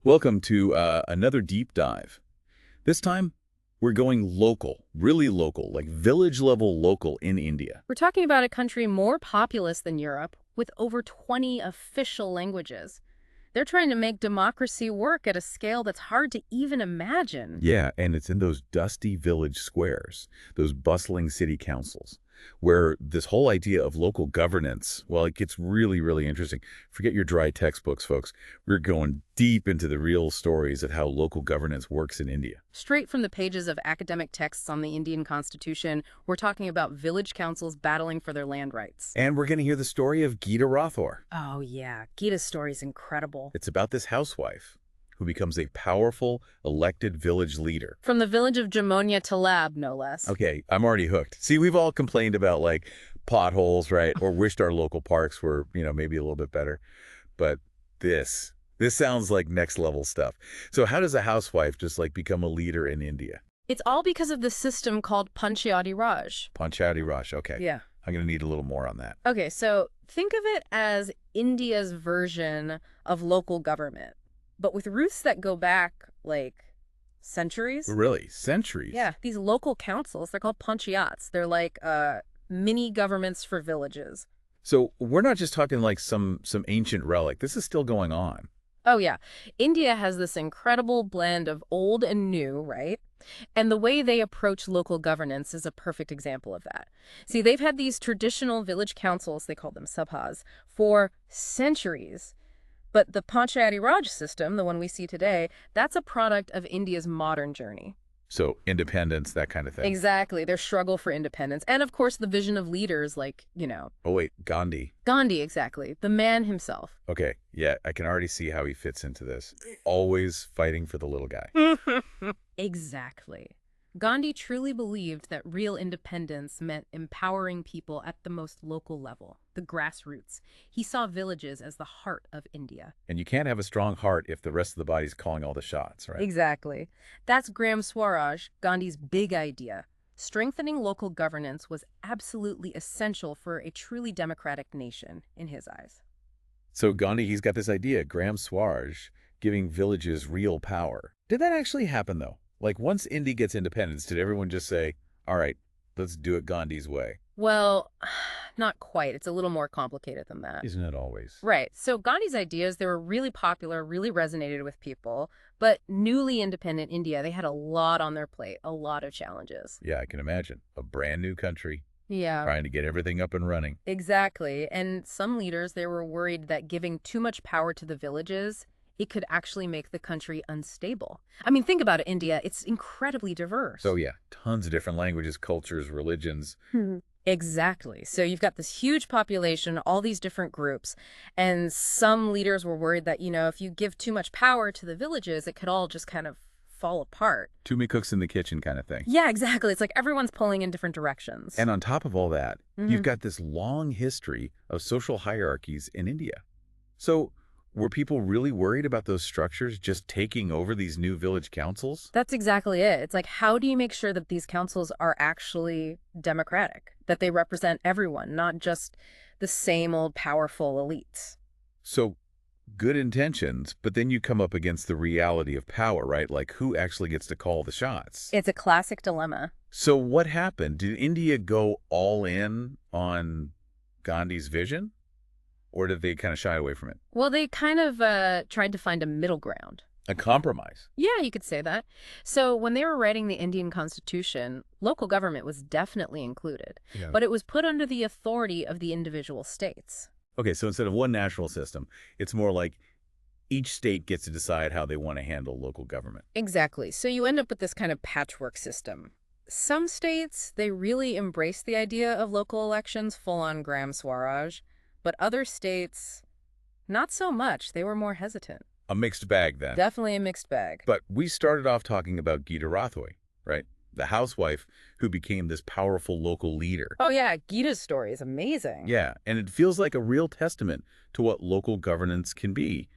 Welcome to another deep dive. This time, we're going local, really local, like village-level local in India. We're talking about a country more populous than Europe, with over 20 official languages. They're trying to make democracy work at a scale that's hard to even imagine. Yeah, and it's in those dusty village squares, those bustling city councils, where this whole idea of local governance, well, it gets really, really interesting. Forget your dry textbooks, folks. We're going deep into the real stories of how local governance works in India. Straight from the pages of academic texts on the Indian Constitution, we're talking about village councils battling for their land rights. And we're going to hear the story of Geeta Rathore. Oh yeah, Gita's story's incredible. It's about this housewife who becomes a powerful, elected village leader. From the village of Jamunia Talab, no less. Okay, I'm already hooked. See, we've all complained about, like, potholes, right? Or wished our local parks were, maybe a little bit better. But this sounds like next level stuff. So how does a housewife just, like, become a leader in India? It's all because of the system called Panchayati Raj. Panchayati Raj, okay. Yeah. I'm going to need a little more on that. Okay, so think of it as India's version of local government, but with roots that go back, like, centuries. Really? Centuries? Yeah, these local councils, they're called panchayats. They're like mini governments for villages. So we're not just talking like some ancient relic. This is still going on. Oh, yeah. India has this incredible blend of old and new, right? And the way they approach local governance is a perfect example of that. See, they've had these traditional village councils, they call them sabhas, for centuries. But the Panchayati Raj system, the one we see today, that's a product of India's modern journey. So independence, that kind of thing. Exactly, their struggle for independence. And of course, the vision of leaders like, Oh, wait, Gandhi. Gandhi, exactly, the man himself. Okay, yeah, I can already see how he fits into this. Always fighting for the little guy. Exactly. Gandhi truly believed that real independence meant empowering people at the most local level, the grassroots. He saw villages as the heart of India. And you can't have a strong heart if the rest of the body's calling all the shots, right? Exactly. That's Gram Swaraj, Gandhi's big idea. Strengthening local governance was absolutely essential for a truly democratic nation, in his eyes. So Gandhi, he's got this idea, Gram Swaraj, giving villages real power. Did that actually happen, though? Like, once India gets independence, did everyone just say, all right, let's do it Gandhi's way? Well, not quite. It's a little more complicated than that. Isn't it always? Right. So Gandhi's ideas, they were really popular, really resonated with people. But newly independent India, they had a lot on their plate, a lot of challenges. Yeah, I can imagine. A brand new country Yeah, trying to get everything up and running. exactly. And some leaders, they were worried that giving too much power to the villages, it could actually make the country unstable. I mean, think about it, India. It's incredibly diverse. So yeah, tons of different languages, cultures, religions. Exactly. So you've got this huge population, all these different groups, and some leaders were worried that, if you give too much power to the villages, it could all just kind of fall apart. Too many cooks in the kitchen kind of thing. Yeah, exactly. It's like everyone's pulling in different directions. And on top of all that, you've got this long history of social hierarchies in India. So were people really worried about those structures just taking over these new village councils? That's exactly it. It's like, how do you make sure that these councils are actually democratic, that they represent everyone, not just the same old powerful elites? So good intentions, but then you come up against the reality of power, right? Like, who actually gets to call the shots? It's a classic dilemma. So what happened? Did India go all in on Gandhi's vision? Or did they kind of shy away from it? Well, they kind of tried to find a middle ground. A compromise. Yeah, you could say that. So when they were writing the Indian Constitution, local government was definitely included, Yeah. but it was put under the authority of the individual states. Okay, so instead of one national system, it's more like each state gets to decide how they want to handle local government. Exactly. So you end up with this kind of patchwork system. Some states, they really embrace the idea of local elections, full-on Gram Swaraj, but other states, not so much. They were more hesitant. A mixed bag, then. Definitely a mixed bag. But we started off talking about Geeta Rathore, right? The housewife who became this powerful local leader. Oh yeah, Gita's story is amazing. Yeah, and it feels like a real testament to what local governance can be.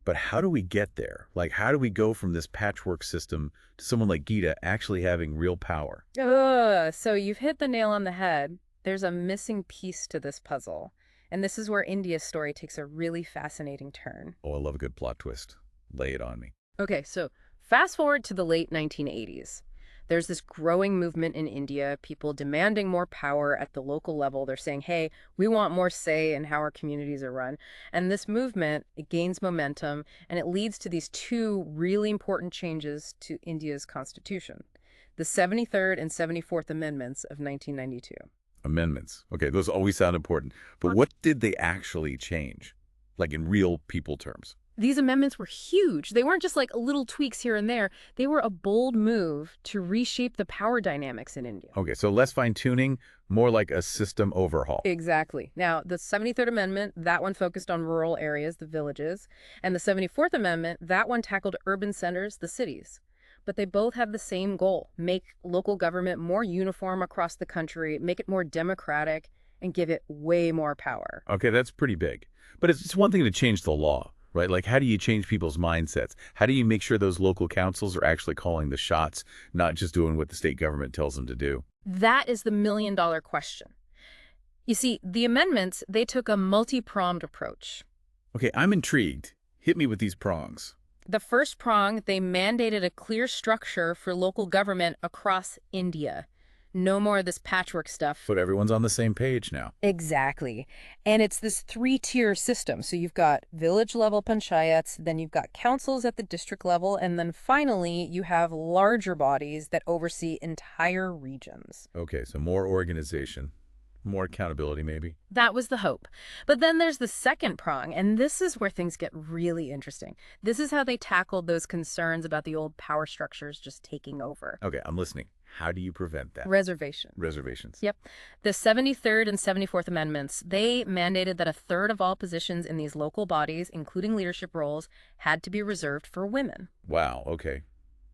But how do we get there? Like, how do we go from this patchwork system to someone like Geeta actually having real power? So you've hit the nail on the head. There's a missing piece to this puzzle. And this is where India's story takes a really fascinating turn. Oh, I love a good plot twist. Lay it on me. Okay, so fast forward to the late 1980s. There's this growing movement in India, people demanding more power at the local level. They're saying, hey, we want more say in how our communities are run. And this movement, it gains momentum, and it leads to these two really important changes to India's constitution. The 73rd and 74th Amendments of 1992. Amendments. Okay, those always sound important. But what did they actually change? Like in real people terms? These amendments were huge. They weren't just like little tweaks here and there. They were a bold move to reshape the power dynamics in India. Okay, so less fine-tuning, more like a system overhaul. Exactly. Now, the 73rd Amendment, that one focused on rural areas, the villages. And the 74th Amendment, that one tackled urban centers, the cities. But they both have the same goal: make local government more uniform across the country, make it more democratic, and give it way more power. Okay, that's pretty big. But it's one thing to change the law, right? Like, how do you change people's mindsets? How do you make sure those local councils are actually calling the shots, not just doing what the state government tells them to do? That is the million-dollar question. You see, the amendments, they took a multi-pronged approach. Okay, I'm intrigued. Hit me with these prongs. The first prong, they mandated a clear structure for local government across India. No more of this patchwork stuff. But everyone's on the same page now. Exactly. And it's this three-tier system. So you've got village-level panchayats, then you've got councils at the district level, and then finally you have larger bodies that oversee entire regions. Okay, so more organization, more accountability maybe. That was the hope. But then there's the second prong, and this is where things get really interesting. This is how they tackled those concerns about the old power structures just taking over. Okay, I'm listening. How do you prevent that? Reservation. Reservations. Yep. The 73rd and 74th Amendments, they mandated that a third of all positions in these local bodies, including leadership roles, had to be reserved for women. Wow, okay.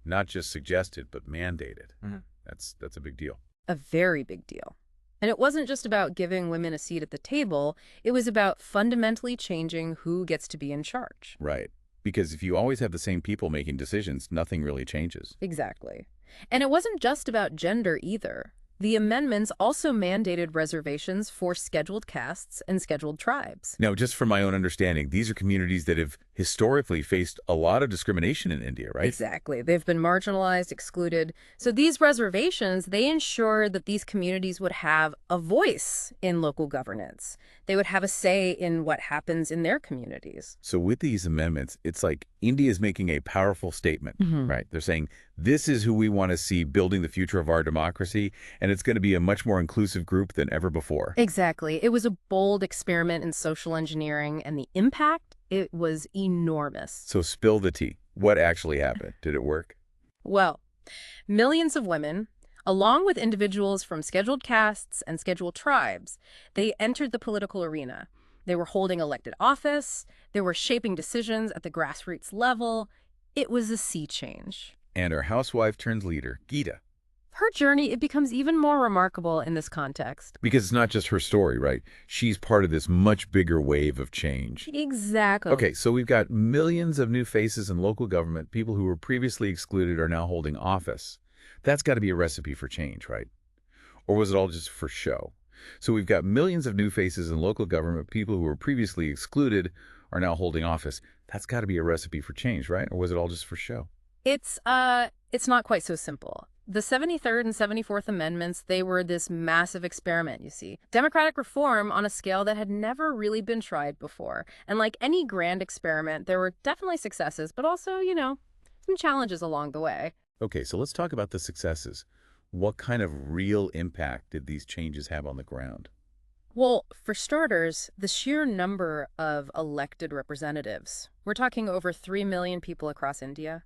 Not just suggested, but mandated. Mm-hmm. That's a big deal. A very big deal. And it wasn't just about giving women a seat at the table. It was about fundamentally changing who gets to be in charge. Right. Because if you always have the same people making decisions, nothing really changes. Exactly. And it wasn't just about gender either. The amendments also mandated reservations for scheduled castes and scheduled tribes. Now, just from my own understanding, these are communities that have historically faced a lot of discrimination in India, right? Exactly. They've been marginalized, excluded. So these reservations, they ensure that these communities would have a voice in local governance. They would have a say in what happens in their communities. So with these amendments, it's like India is making a powerful statement, right? They're saying, this is who we want to see building the future of our democracy, and it's going to be a much more inclusive group than ever before. Exactly. It was a bold experiment in social engineering, and the impact, it was enormous. So spill the tea. What actually happened? Did it work? Well, millions of women, along with individuals from scheduled castes and scheduled tribes, they entered the political arena. They were holding elected office. They were shaping decisions at the grassroots level. It was a sea change. And our housewife turns leader, Geeta. Her journey, it becomes even more remarkable in this context. Because it's not just her story, right? She's part of this much bigger wave of change. Exactly. Okay, so we've got millions of new faces in local government. People who were previously excluded are now holding office. That's got to be a recipe for change, right? Or was it all just for show? So we've got millions of new faces in local government. People who were previously excluded are now holding office. That's got to be a recipe for change, right? Or was it all just for show? It's not quite so simple. The 73rd and 74th Amendments, they were this massive experiment, you see. Democratic reform on a scale that had never really been tried before. And like any grand experiment, there were definitely successes, but also, some challenges along the way. Okay, so let's talk about the successes. What kind of real impact did these changes have on the ground? Well, for starters, the sheer number of elected representatives. We're talking over 3 million people across India.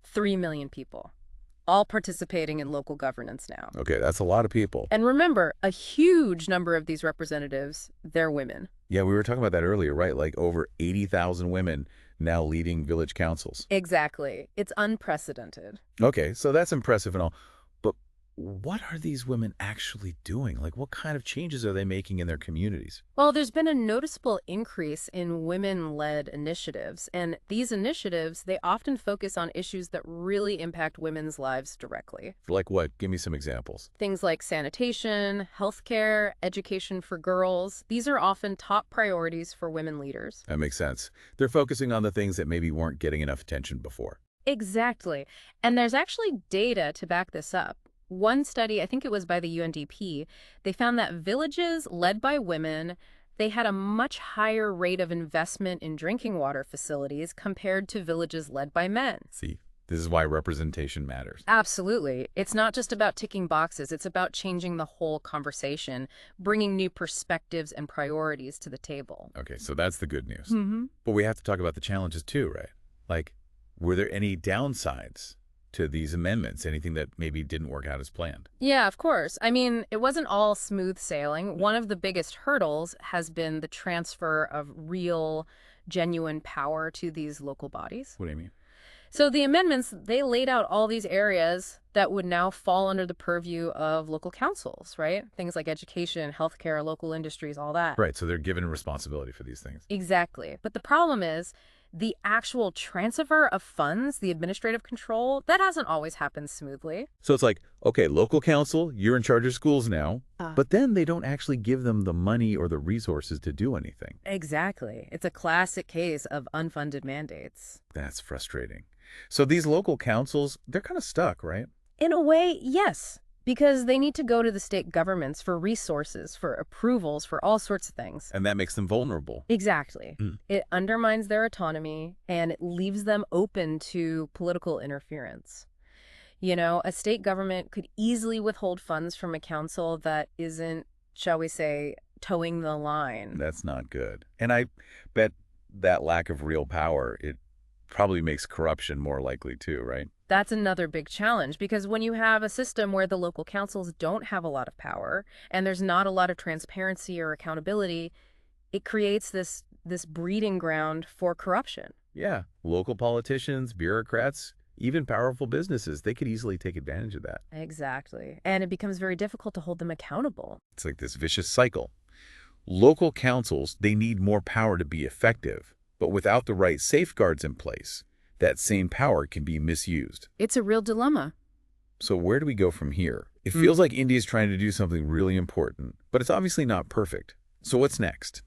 3 million people, all participating in local governance now. Okay, that's a lot of people. And remember, a huge number of these representatives, they're women. Yeah, we were talking about that earlier, right? Like over 80,000 women now leading village councils. Exactly. It's unprecedented. Okay, so that's impressive and all. But what are these women actually doing? Like, what kind of changes are they making in their communities? Well, there's been a noticeable increase in women-led initiatives, and these initiatives, they often focus on issues that really impact women's lives directly. Like what? Give me some examples. Things like sanitation, healthcare, education for girls, these are often top priorities for women leaders. That makes sense. They're focusing on the things that maybe weren't getting enough attention before. Exactly. And there's actually data to back this up. One study, I think it was by the UNDP, they found that villages led by women, they had a much higher rate of investment in drinking water facilities compared to villages led by men. See, this is why representation matters. Absolutely. It's not just about ticking boxes, it's about changing the whole conversation, bringing new perspectives and priorities to the table. Okay, so that's the good news. Mm-hmm. But we have to talk about the challenges too, right? Like, were there any downsides to these amendments? Anything that maybe didn't work out as planned? Yeah, of course. I mean, it wasn't all smooth sailing. One of the biggest hurdles has been the transfer of real, genuine power to these local bodies. What do you mean? So the amendments, they laid out all these areas that would now fall under the purview of local councils, right? Things like education, healthcare, local industries, all that. Right, so they're given responsibility for these things. Exactly. But the problem is the actual transfer of funds, the administrative control, that hasn't always happened smoothly. So it's like, okay, local council, you're in charge of schools now, but then they don't actually give them the money or the resources to do anything. Exactly. It's a classic case of unfunded mandates. That's frustrating. So these local councils, they're kind of stuck, right? In a way, yes, because they need to go to the state governments for resources, for approvals, for all sorts of things. And that makes them vulnerable. Exactly. Mm. It undermines their autonomy and it leaves them open to political interference. You know, a state government could easily withhold funds from a council that isn't, shall we say, towing the line. That's not good. And I bet that lack of real power, it probably makes corruption more likely too, right? That's another big challenge because when you have a system where the local councils don't have a lot of power and there's not a lot of transparency or accountability, it creates this breeding ground for corruption. Yeah, local politicians, bureaucrats, even powerful businesses, they could easily take advantage of that. Exactly. And it becomes very difficult to hold them accountable. It's like this vicious cycle. Local councils, they need more power to be effective, but without the right safeguards in place, that same power can be misused. It's a real dilemma. So where do we go from here? It feels like India's trying to do something really important, but it's obviously not perfect. So what's next?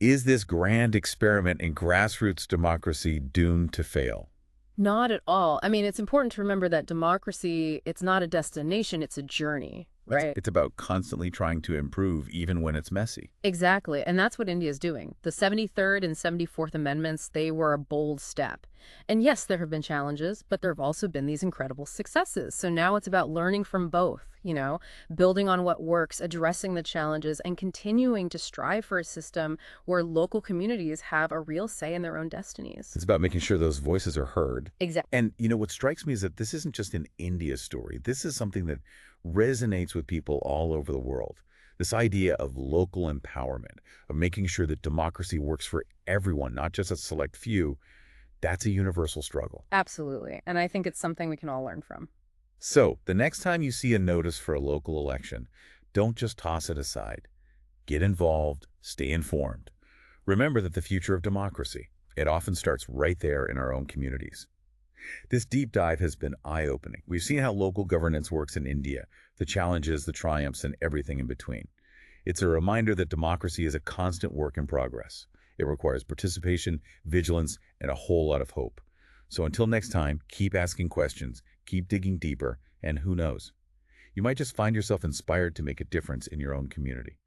Is this grand experiment in grassroots democracy doomed to fail? Not at all. I mean, it's important to remember that democracy, it's not a destination, it's a journey, right? It's about constantly trying to improve even when it's messy. Exactly. And that's what India is doing. The 73rd and 74th Amendments, they were a bold step. And yes, there have been challenges, but there have also been these incredible successes. So now it's about learning from both, you know, building on what works, addressing the challenges, and continuing to strive for a system where local communities have a real say in their own destinies. It's about making sure those voices are heard. Exactly. And, you know, what strikes me is that this isn't just an India story. This is something that resonates with people all over the world. This idea of local empowerment, of making sure that democracy works for everyone, not just a select few, that's a universal struggle. Absolutely. And I think it's something we can all learn from. So, the next time you see a notice for a local election, don't just toss it aside. Get involved, stay informed. Remember that the future of democracy, it often starts right there in our own communities. This deep dive has been eye-opening. We've seen how local governance works in India, the challenges, the triumphs, and everything in between. It's a reminder that democracy is a constant work in progress. It requires participation, vigilance, and a whole lot of hope. So until next time, keep asking questions, keep digging deeper, and who knows? You might just find yourself inspired to make a difference in your own community.